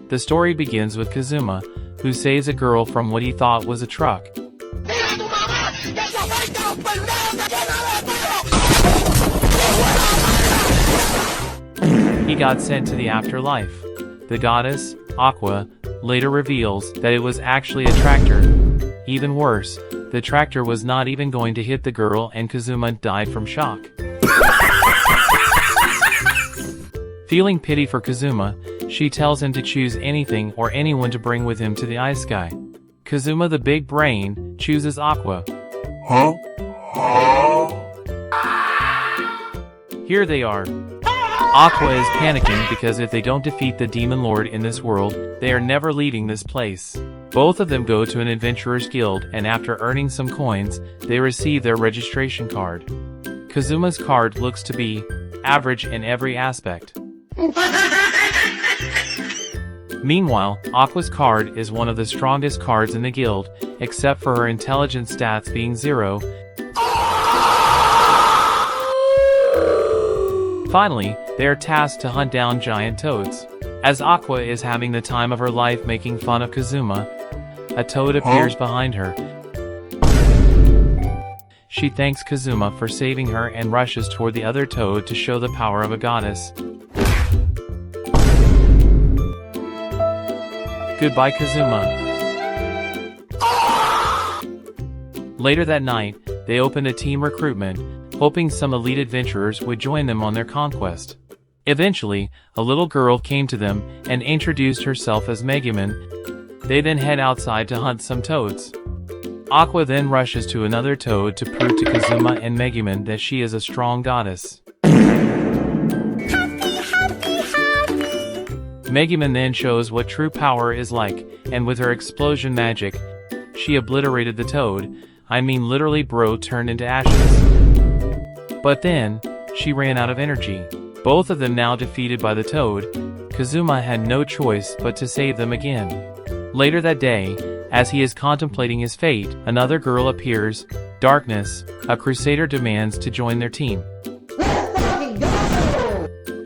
The story begins with Kazuma, who saves a girl from what he thought was a truck. He got sent to the afterlife. The goddess, Aqua, later reveals that it was actually a tractor. Even worse, the tractor was not even going to hit the girl and Kazuma died from shock. Feeling pity for Kazuma, she tells him to choose anything or anyone to bring with him to the ice sky. Kazuma, the big brain, chooses Aqua. Here they are. Aqua is panicking because if they don't defeat the Demon Lord in this world, they are never leaving this place. Both of them go to an adventurer's guild and after earning some coins, they receive their registration card. Kazuma's card looks to be average in every aspect. Meanwhile, Aqua's card is one of the strongest cards in the guild, except for her intelligence stats being 0. Finally, they are tasked to hunt down giant toads. As Aqua is having the time of her life making fun of Kazuma, a toad appears behind her. She thanks Kazuma for saving her and rushes toward the other toad to show the power of a goddess. Goodbye, Kazuma. Later that night, they opened a team recruitment, hoping some elite adventurers would join them on their conquest. Eventually, a little girl came to them and introduced herself as Megumin. They then head outside to hunt some toads. Aqua then rushes to another toad to prove to Kazuma and Megumin that she is a strong goddess. Megumin then shows what true power is like, and with her explosion magic, she obliterated the toad. I mean literally bro turned into ashes. But then, she ran out of energy. Both of them now defeated by the toad, Kazuma had no choice but to save them again. Later that day, as he is contemplating his fate, another girl appears, Darkness, a crusader demands to join their team.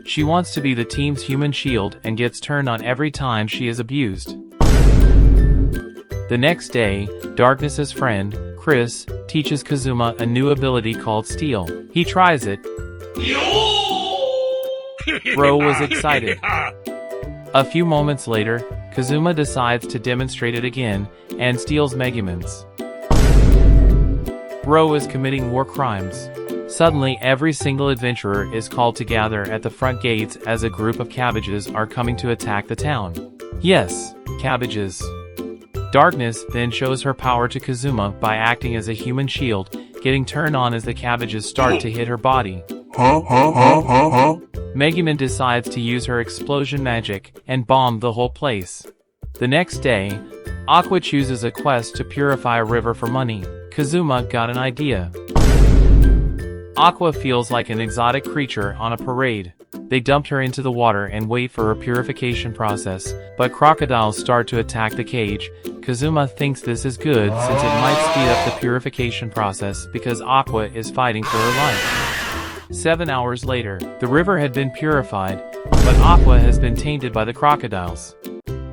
She wants to be the team's human shield and gets turned on every time she is abused. The next day, Darkness's friend, Chris, teaches Kazuma a new ability called Steel. He tries it. Bro was excited. A few moments later, Kazuma decides to demonstrate it again, and steals Megumin's. Bro is committing war crimes. Suddenly every single adventurer is called to gather at the front gates as a group of Cabbages are coming to attack the town. Yes, Cabbages. Darkness then shows her power to Kazuma by acting as a human shield, getting turned on as the Cabbages start to hit her body. Megumin decides to use her explosion magic and bomb the whole place. The next day, Aqua chooses a quest to purify a river for money. Kazuma got an idea. Aqua feels like an exotic creature on a parade. They dumped her into the water and wait for her purification process, but crocodiles start to attack the cage. Kazuma thinks this is good since it might speed up the purification process because Aqua is fighting for her life. 7 hours later, the river had been purified, but Aqua has been tainted by the crocodiles.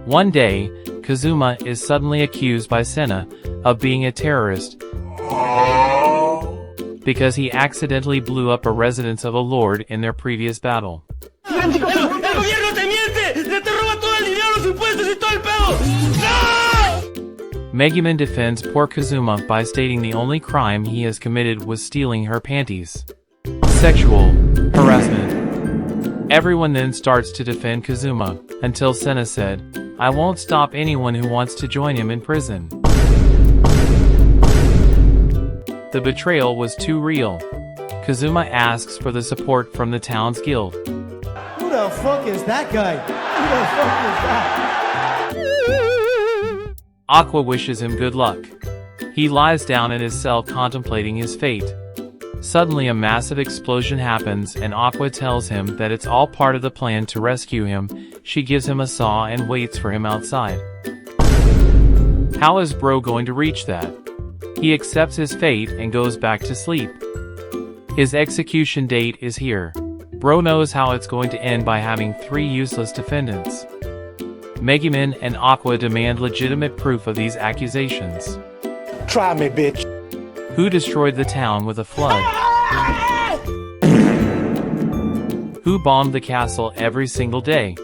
One day, Kazuma is suddenly accused by Senna of being a terrorist because he accidentally blew up a residence of a lord in their previous battle. Megumin defends poor Kazuma by stating the only crime he has committed was stealing her panties. Sexual harassment. Everyone then starts to defend Kazuma, until Senna said, "I won't stop anyone who wants to join him in prison." The betrayal was too real. Kazuma asks for the support from the town's guild. Who the fuck is that guy? Who the fuck is that? Aqua wishes him good luck. He lies down in his cell contemplating his fate. Suddenly a massive explosion happens and Aqua tells him that it's all part of the plan to rescue him. She gives him a saw and waits for him outside. How is Bro going to reach that? He accepts his fate and goes back to sleep. His execution date is here. Bro knows how it's going to end by having 3 useless defendants. Megumin and Aqua demand legitimate proof of these accusations. Try me, bitch. Who destroyed the town with a flood? Who bombed the castle every single day?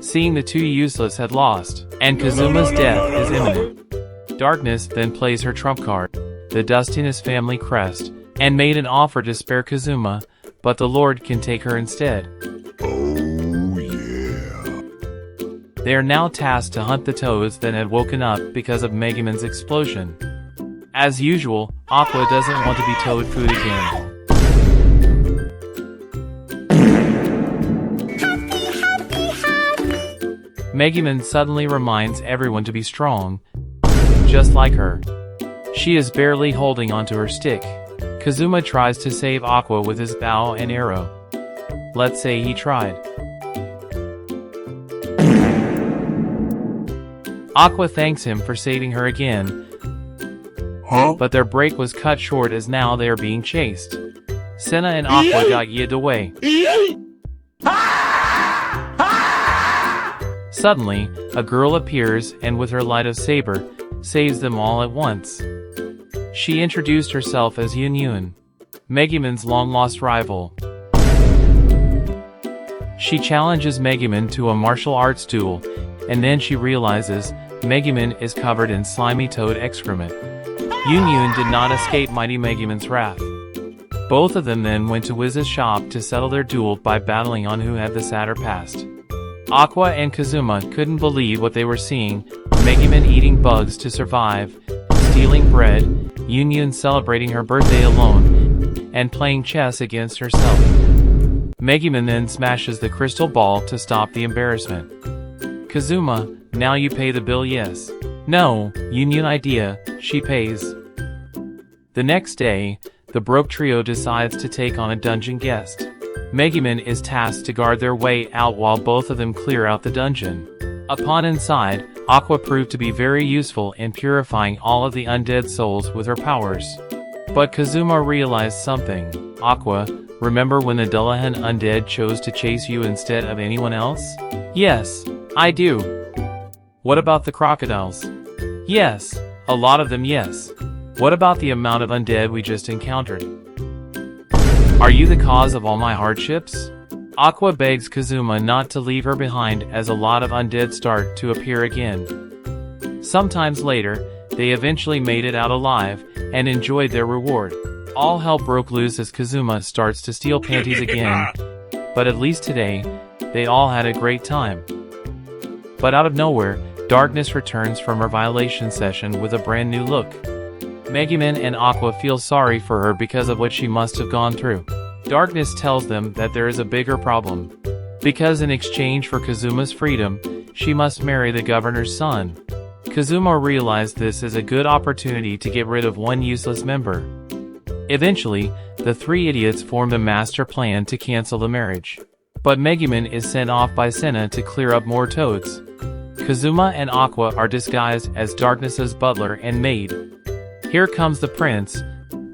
Seeing the two useless had lost, and Kazuma's death is imminent. Darkness then plays her trump card, the Dustiness family crest, and made an offer to spare Kazuma, but the Lord can take her instead. Oh, yeah. They are now tasked to hunt the toads that had woken up because of Megumin's explosion. As usual, Aqua doesn't want to be toad food again. Megumin suddenly reminds everyone to be strong, just like her. She is barely holding onto her stick. Kazuma tries to save Aqua with his bow and arrow. Let's say he tried. Aqua thanks him for saving her again, but their break was cut short as now they are being chased. Senna and Aqua got yipped away. Suddenly, a girl appears and with her light of saber, saves them all at once. She introduced herself as Yun Yun, Megumin's long-lost rival. She challenges Megumin to a martial arts duel, and then she realizes Megumin is covered in slimy toad excrement. Yun Yun did not escape mighty Megumin's wrath. Both of them then went to Wiz's shop to settle their duel by battling on who had the sadder past. Aqua and Kazuma couldn't believe what they were seeing, Megumin eating bugs to survive, stealing bread, Yun Yun celebrating her birthday alone, and playing chess against herself. Megumin then smashes the crystal ball to stop the embarrassment. Kazuma, now you pay the bill, yes. No, Yun Yun idea, she pays. The next day, the broke trio decides to take on a dungeon guest. Megumin is tasked to guard their way out while both of them clear out the dungeon. Upon inside, Aqua proved to be very useful in purifying all of the undead souls with her powers. But Kazuma realized something. Aqua, remember when the Dullahan undead chose to chase you instead of anyone else? Yes, I do. What about the crocodiles? Yes, a lot of them, yes. What about the amount of undead we just encountered? Are you the cause of all my hardships? Aqua begs Kazuma not to leave her behind as a lot of undead start to appear again. Sometimes later, they eventually made it out alive and enjoyed their reward. All hell broke loose as Kazuma starts to steal panties again, but at least today, they all had a great time. But out of nowhere, Darkness returns from her violation session with a brand new look. Megumin and Aqua feel sorry for her because of what she must have gone through. Darkness tells them that there is a bigger problem. Because in exchange for Kazuma's freedom, she must marry the governor's son. Kazuma realized this is a good opportunity to get rid of one useless member. Eventually, the three idiots formed a master plan to cancel the marriage. But Megumin is sent off by Senna to clear up more toads. Kazuma and Aqua are disguised as Darkness's butler and maid. Here comes the prince.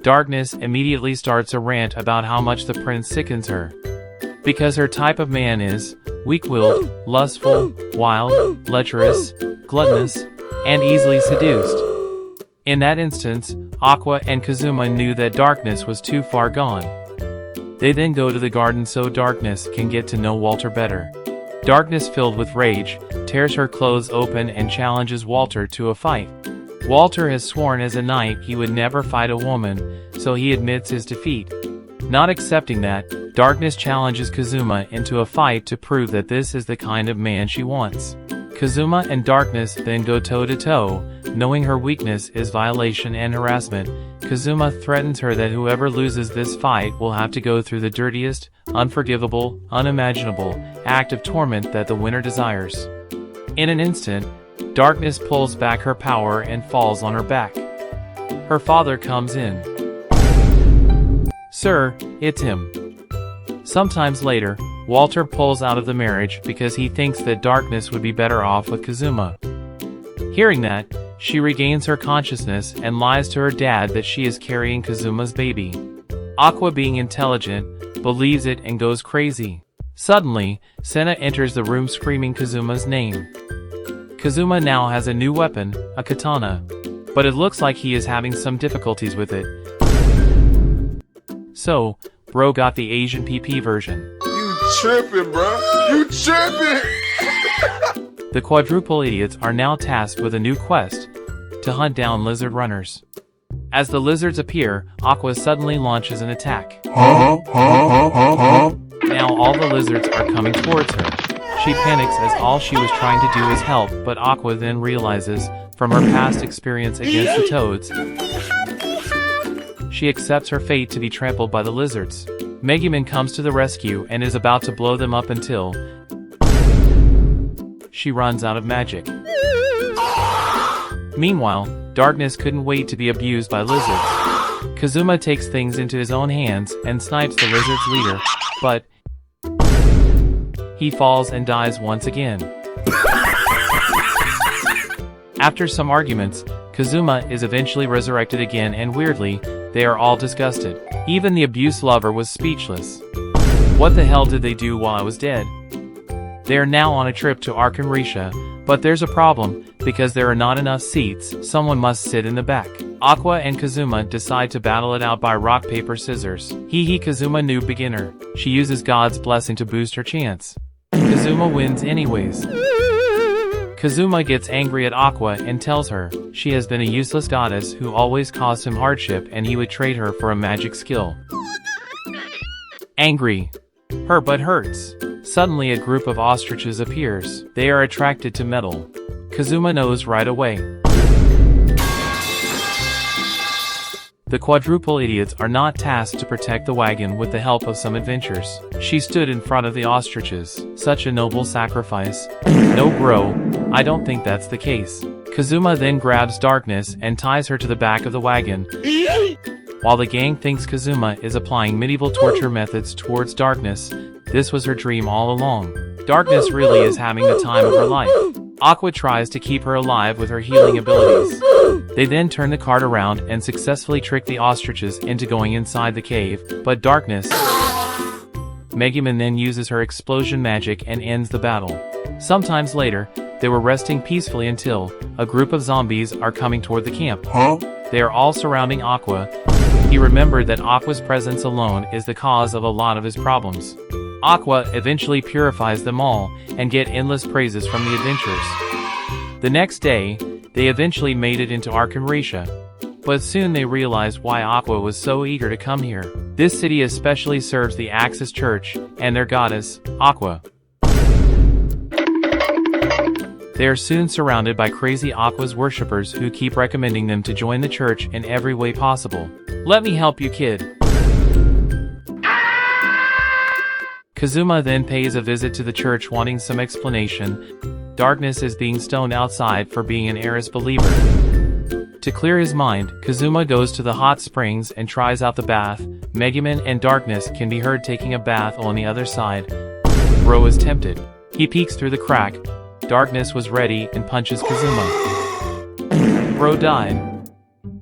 Darkness immediately starts a rant about how much the prince sickens her. Because her type of man is weak-willed, lustful, wild, lecherous, gluttonous, and easily seduced. In that instance, Aqua and Kazuma knew that Darkness was too far gone. They then go to the garden so Darkness can get to know Walter better. Darkness, filled with rage, tears her clothes open and challenges Walter to a fight. Walter has sworn as a knight he would never fight a woman, so he admits his defeat. Not accepting that, Darkness challenges Kazuma into a fight to prove that this is the kind of man she wants. Kazuma and Darkness then go toe-to-toe, knowing her weakness is violation and harassment. Kazuma threatens her that whoever loses this fight will have to go through the dirtiest, unforgivable, unimaginable act of torment that the winner desires. In an instant, Darkness pulls back her power and falls on her back. Her father comes in. Sir, it's him. Sometimes later, Walter pulls out of the marriage because he thinks that Darkness would be better off with Kazuma. Hearing that, she regains her consciousness and lies to her dad that she is carrying Kazuma's baby. Aqua, being intelligent, believes it and goes crazy. Suddenly, Senna enters the room screaming Kazuma's name. Kazuma now has a new weapon, a katana, but it looks like he is having some difficulties with it. So, bro got the Asian PP version. You tripping, bro. You tripping. The quadruple idiots are now tasked with a new quest, to hunt down lizard runners. As the lizards appear, Aqua suddenly launches an attack. Now all the lizards are coming towards her. She panics as all she was trying to do is help, but Aqua then realizes, from her past experience against the toads, she accepts her fate to be trampled by the lizards. Megumin comes to the rescue and is about to blow them up until she runs out of magic. Meanwhile, Darkness couldn't wait to be abused by lizards. Kazuma takes things into his own hands and snipes the lizard's leader, but he falls and dies once again. After some arguments, Kazuma is eventually resurrected again, and weirdly, they are all disgusted. Even the abuse lover was speechless. What the hell did they do while I was dead? They are now on a trip to Arkanrisha, but there's a problem, because there are not enough seats, someone must sit in the back. Aqua and Kazuma decide to battle it out by rock paper scissors. Hee Kazuma noob beginner. She uses God's blessing to boost her chance. Kazuma wins anyways. Kazuma gets angry at Aqua and tells her she has been a useless goddess who always caused him hardship and he would trade her for a magic skill. Angry. Her butt hurts. Suddenly a group of ostriches appears. They are attracted to metal. Kazuma knows right away. The quadruple idiots are not tasked to protect the wagon with the help of some adventurers. She stood in front of the ostriches. Such a noble sacrifice. No bro, I don't think that's the case. Kazuma then grabs Darkness and ties her to the back of the wagon, while the gang thinks Kazuma is applying medieval torture methods towards Darkness. This was her dream all along. Darkness really is having the time of her life. Aqua tries to keep her alive with her healing abilities. They then turn the cart around and successfully trick the ostriches into going inside the cave, but Darkness. Megumin then uses her explosion magic and ends the battle. Sometimes later, they were resting peacefully until a group of zombies are coming toward the camp. They are all surrounding Aqua. He remembered that Aqua's presence alone is the cause of a lot of his problems. Aqua eventually purifies them all and get endless praises from the adventurers. The next day, they eventually made it into Arkanrisha, but soon they realized why Aqua was so eager to come here. This city especially serves the Axis Church and their goddess, Aqua. They are soon surrounded by crazy Aqua's worshippers who keep recommending them to join the church in every way possible. Let me help you, kid. Kazuma then pays a visit to the church wanting some explanation. Darkness is being stoned outside for being an Eris believer. To clear his mind, Kazuma goes to the hot springs and tries out the bath. Megumin and Darkness can be heard taking a bath on the other side. Bro is tempted. He peeks through the crack. Darkness was ready and punches Kazuma. Bro died.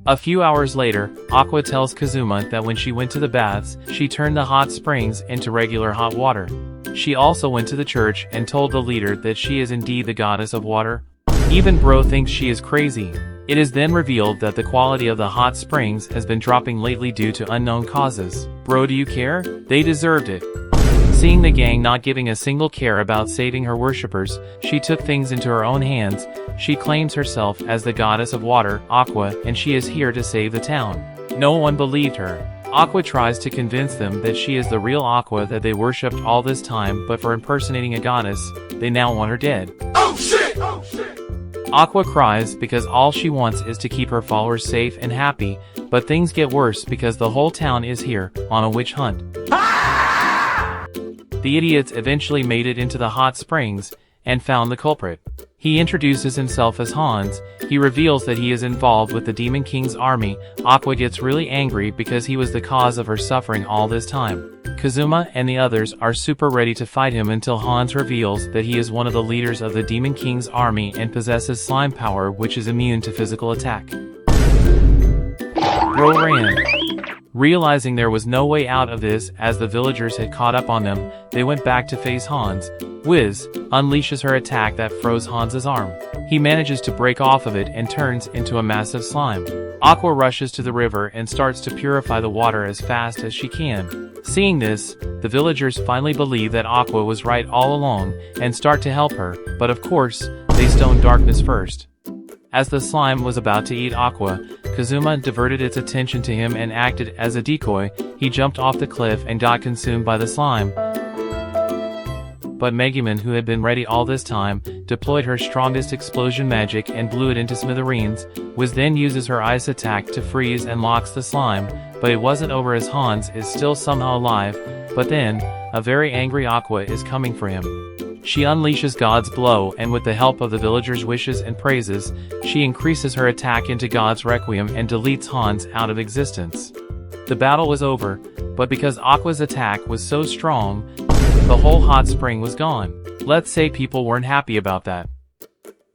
A few hours later, Aqua tells Kazuma that when she went to the baths, she turned the hot springs into regular hot water. She also went to the church and told the leader that she is indeed the goddess of water. Even Bro thinks she is crazy. It is then revealed that the quality of the hot springs has been dropping lately due to unknown causes. Bro, do you care? They deserved it. Seeing the gang not giving a single care about saving her worshippers, she took things into her own hands. She claims herself as the goddess of water, Aqua, and she is here to save the town. No one believed her. Aqua tries to convince them that she is the real Aqua that they worshipped all this time, but for impersonating a goddess, they now want her dead. Oh shit! Oh shit! Aqua cries because all she wants is to keep her followers safe and happy, but things get worse because the whole town is here, on a witch hunt. The idiots eventually made it into the hot springs, and found the culprit. He introduces himself as Hans. He reveals that he is involved with the Demon King's army. Aqua gets really angry because he was the cause of her suffering all this time. Kazuma and the others are super ready to fight him until Hans reveals that he is one of the leaders of the Demon King's army and possesses slime power which is immune to physical attack. Bro ran. Realizing there was no way out of this as the villagers had caught up on them, they went back to face Hans. Wiz unleashes her attack that froze Hans's arm. He manages to break off of it and turns into a massive slime. Aqua rushes to the river and starts to purify the water as fast as she can. Seeing this, the villagers finally believe that Aqua was right all along and start to help her, but of course, they stone Darkness first. As the slime was about to eat Aqua, Kazuma diverted its attention to him and acted as a decoy. He jumped off the cliff and got consumed by the slime. But Megumin, who had been ready all this time, deployed her strongest explosion magic and blew it into smithereens. Wiz then uses her ice attack to freeze and locks the slime, but it wasn't over as Hans is still somehow alive. But then, a very angry Aqua is coming for him. She unleashes God's blow, and with the help of the villagers' wishes and praises, she increases her attack into God's Requiem and deletes Hans out of existence. The battle was over, but because Aqua's attack was so strong, the whole hot spring was gone. Let's say people weren't happy about that.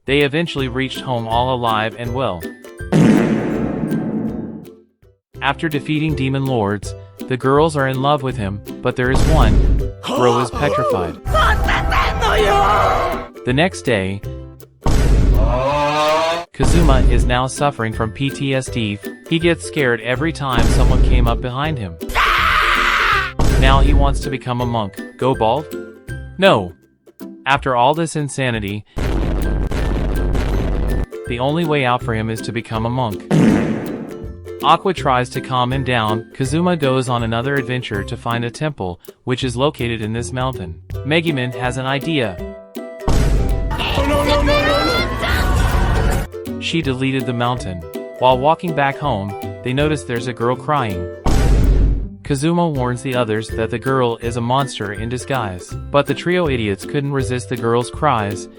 They eventually reached home all alive and well. After defeating demon lords, the girls are in love with him, but there is one. Bro is petrified. The next day, Kazuma is now suffering from PTSD. He gets scared every time someone came up behind him. Now he wants to become a monk. Go bald? No. After all this insanity, the only way out for him is to become a monk. Aqua tries to calm him down. Kazuma goes on another adventure to find a temple, which is located in this mountain. Megumin has an idea. She deleted the mountain. While walking back home, they notice there's a girl crying. Kazuma warns the others that the girl is a monster in disguise. But the trio idiots couldn't resist the girl's cries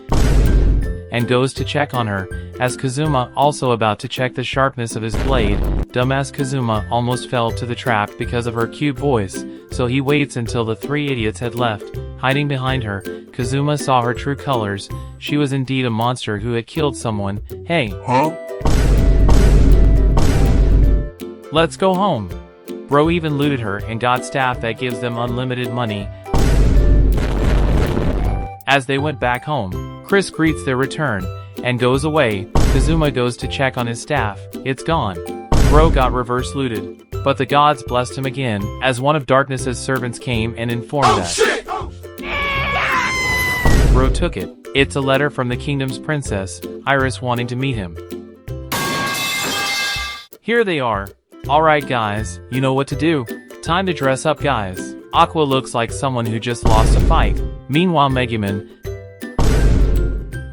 and goes to check on her, as Kazuma also about to check the sharpness of his blade. Dumbass Kazuma almost fell to the trap because of her cute voice, so he waits until the three idiots had left. Hiding behind her, Kazuma saw her true colors. She was indeed a monster who had killed someone. Hey. Huh? Let's go home. Bro even looted her and got staff that gives them unlimited money. As they went back home, Chris greets their return and goes away. Kazuma goes to check on his staff. It's gone. Bro got reverse looted. But the gods blessed him again, as one of Darkness's servants came and informed that. Bro took it. It's a letter from the kingdom's princess, Iris, wanting to meet him. Here they are. Alright guys, you know what to do. Time to dress up guys. Aqua looks like someone who just lost a fight. Meanwhile Megumin,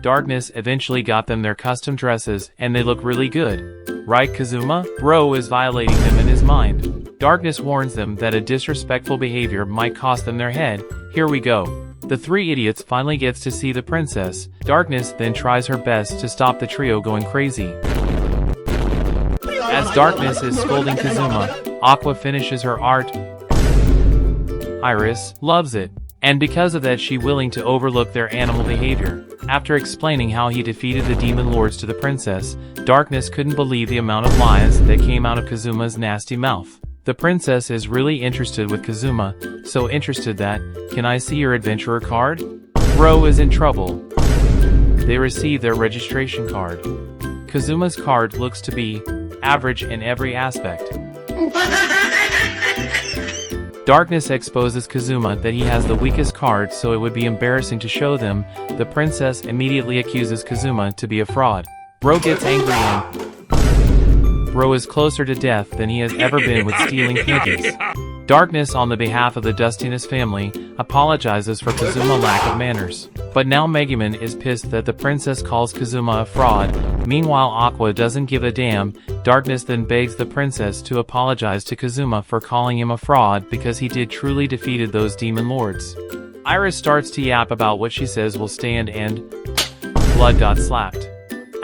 Darkness eventually got them their custom dresses and they look really good. Right Kazuma? Bro is violating them in his mind. Darkness warns them that a disrespectful behavior might cost them their head. Here we go. The three idiots finally gets to see the princess. Darkness then tries her best to stop the trio going crazy. As Darkness is scolding Kazuma, Aqua finishes her art. Iris loves it, and because of that she willing to overlook their animal behavior. After explaining how he defeated the demon lords to the princess, Darkness couldn't believe the amount of lies that came out of Kazuma's nasty mouth. The princess is really interested with Kazuma, so interested that, "Can I see your adventurer card?" Bro is in trouble. They receive their registration card. Kazuma's card looks to be average in every aspect. Darkness exposes Kazuma that he has the weakest card, so it would be embarrassing to show them. The princess immediately accuses Kazuma to be a fraud. Bro gets angry and Bro is closer to death than he has ever been with stealing Panties. Darkness, on the behalf of the Dustiness family, apologizes for Kazuma's lack of manners. But now Megumin is pissed that the princess calls Kazuma a fraud. Meanwhile Aqua doesn't give a damn. Darkness then begs the princess to apologize to Kazuma for calling him a fraud because he did truly defeated those demon lords. Iris starts to yap about what she says will stand and blood got slapped.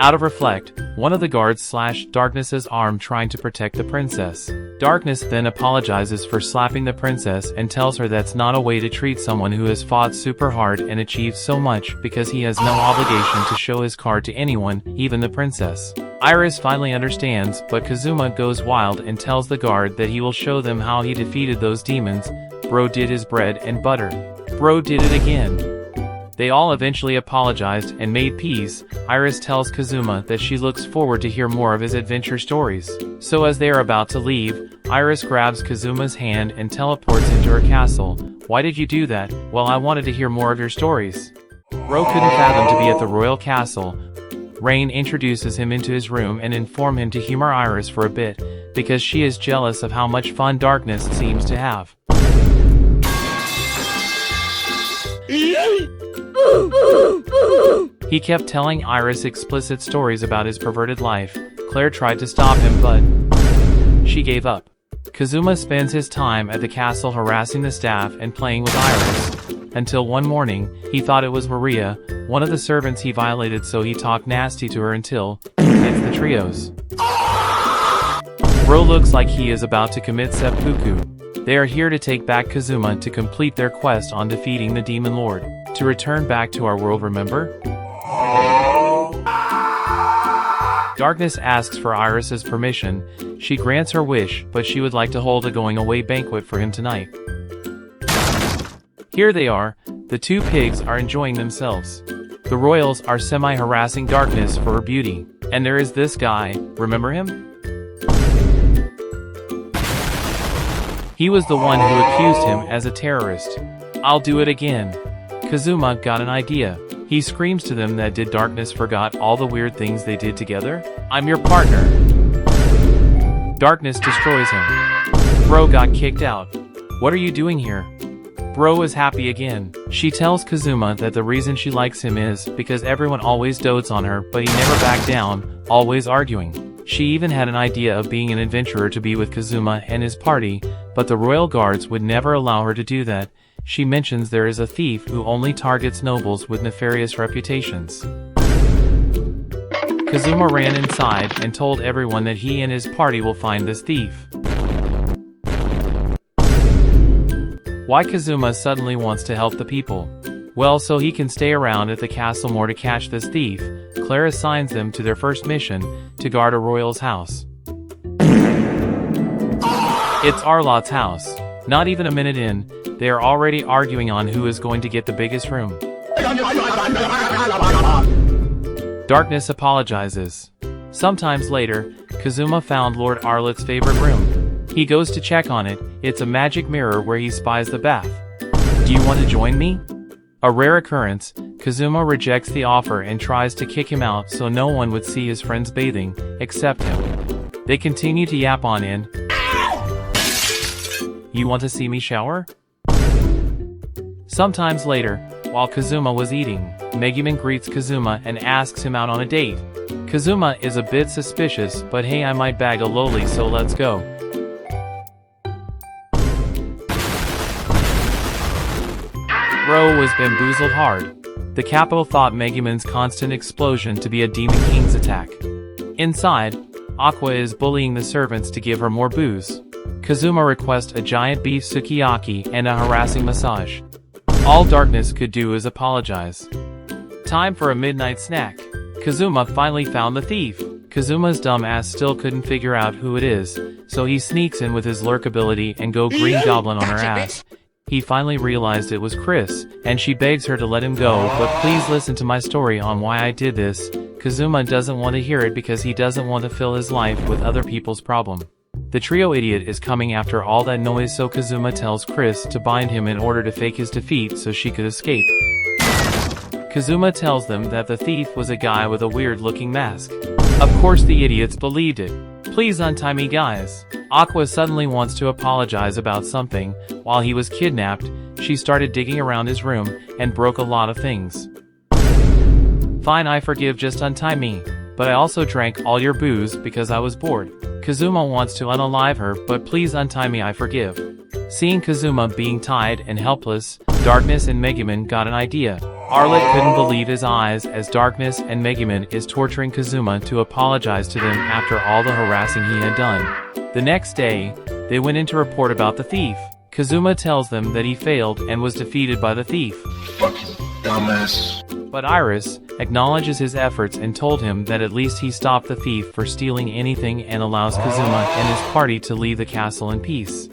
Out of reflect, one of the guards slashed Darkness's arm trying to protect the princess. Darkness then apologizes for slapping the princess and tells her that's not a way to treat someone who has fought super hard and achieved so much because he has no obligation to show his card to anyone, even the princess. Iris finally understands, but Kazuma goes wild and tells the guard that he will show them how he defeated those demons. Bro did his bread and butter. Bro did it again. They all eventually apologized and made peace. Iris tells Kazuma that she looks forward to hear more of his adventure stories. So as they are about to leave, Iris grabs Kazuma's hand and teleports into her castle. Why did you do that? Well, I wanted to hear more of your stories. Bro couldn't fathom to be at the royal castle. Rain introduces him into his room and informs him to humor Iris for a bit, because she is jealous of how much fun Darkness seems to have. He kept telling Iris explicit stories about his perverted life. Claire tried to stop him, but she gave up. Kazuma spends his time at the castle harassing the staff and playing with Iris. Until one morning, he thought it was Maria, one of the servants he violated, so he talked nasty to her until he hits the trios. Bro looks like he is about to commit seppuku. They are here to take back Kazuma to complete their quest on defeating the Demon Lord. To return back to our world, remember? Darkness asks for Iris's permission. She grants her wish, but she would like to hold a going-away banquet for him tonight. Here they are. The two pigs are enjoying themselves. The royals are semi-harassing Darkness for her beauty. And there is this guy, remember him? He was the one who accused him as a terrorist. I'll do it again. Kazuma got an idea. He screams to them that did Darkness forgot all the weird things they did together? I'm your partner. Darkness destroys him. Bro got kicked out. What are you doing here? Bro is happy again. She tells Kazuma that the reason she likes him is because everyone always dotes on her, but he never backed down, always arguing. She even had an idea of being an adventurer to be with Kazuma and his party, but the royal guards would never allow her to do that. She mentions there is a thief who only targets nobles with nefarious reputations. Kazuma ran inside and told everyone that he and his party will find this thief. Why Kazuma suddenly wants to help the people? Well, so he can stay around at the castle more to catch this thief. Claire assigns them to their first mission, to guard a royal's house. It's Arlot's house. Not even a minute in, they are already arguing on who is going to get the biggest room. Darkness apologizes. Sometimes later, Kazuma found Lord Arlot's favorite room. He goes to check on it. It's a magic mirror where he spies the bath. Do you want to join me? A rare occurrence, Kazuma rejects the offer and tries to kick him out so no one would see his friends bathing, except him. They continue to yap on in. You want to see me shower? Sometimes later, while Kazuma was eating, Megumin greets Kazuma and asks him out on a date. Kazuma is a bit suspicious, but hey, I might bag a loli, so let's go. Bro was bamboozled hard. The capital thought Megumin's constant explosion to be a Demon King's attack. Inside, Aqua is bullying the servants to give her more booze. Kazuma requests a giant beef sukiyaki and a harassing massage. All Darkness could do is apologize. Time for a midnight snack. Kazuma finally found the thief. Kazuma's dumb ass still couldn't figure out who it is, so he sneaks in with his lurk ability and go Green Goblin on her ass. He finally realized it was Chris, and she begs her to let him go, but please listen to my story on why I did this. Kazuma doesn't want to hear it because he doesn't want to fill his life with other people's problem. The trio idiot is coming after all that noise, so Kazuma tells Chris to bind him in order to fake his defeat so she could escape. Kazuma tells them that the thief was a guy with a weird-looking mask. Of course the idiots believed it. Please untie me, guys. Aqua suddenly wants to apologize about something. While he was kidnapped, she started digging around his room and broke a lot of things. Fine, I forgive, just untie me. But I also drank all your booze because I was bored. Kazuma wants to unalive her, but please untie me, I forgive. Seeing Kazuma being tied and helpless, Darkness and Megumin got an idea. Arlott couldn't believe his eyes as Darkness and Megumin is torturing Kazuma to apologize to them after all the harassing he had done. The next day, they went in to report about the thief. Kazuma tells them that he failed and was defeated by the thief. Fucking dumbass. But Iris acknowledges his efforts and told him that at least he stopped the thief for stealing anything and allows Kazuma and his party to leave the castle in peace.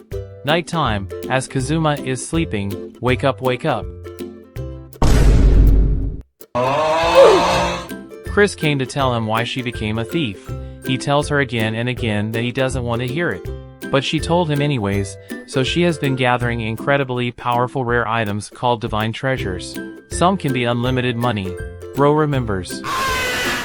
Nighttime, as Kazuma is sleeping, wake up. Chris came to tell him why she became a thief. He tells her again and again that he doesn't want to hear it. But she told him anyways, so she has been gathering incredibly powerful rare items called divine treasures. Some can be unlimited money. Bro remembers.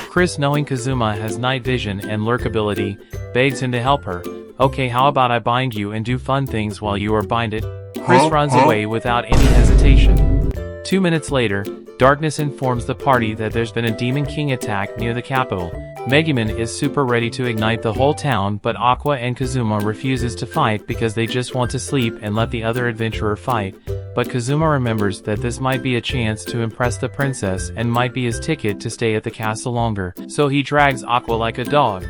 Chris, knowing Kazuma has night vision and lurk ability, begs him to help her. Okay, how about I bind you and do fun things while you are binded? Chris runs away without any hesitation. 2 minutes later, Darkness informs the party that there's been a Demon King attack near the capital. Megumin is super ready to ignite the whole town, but Aqua and Kazuma refuses to fight because they just want to sleep and let the other adventurer fight. But Kazuma remembers that this might be a chance to impress the princess and might be his ticket to stay at the castle longer, so he drags Aqua like a dog.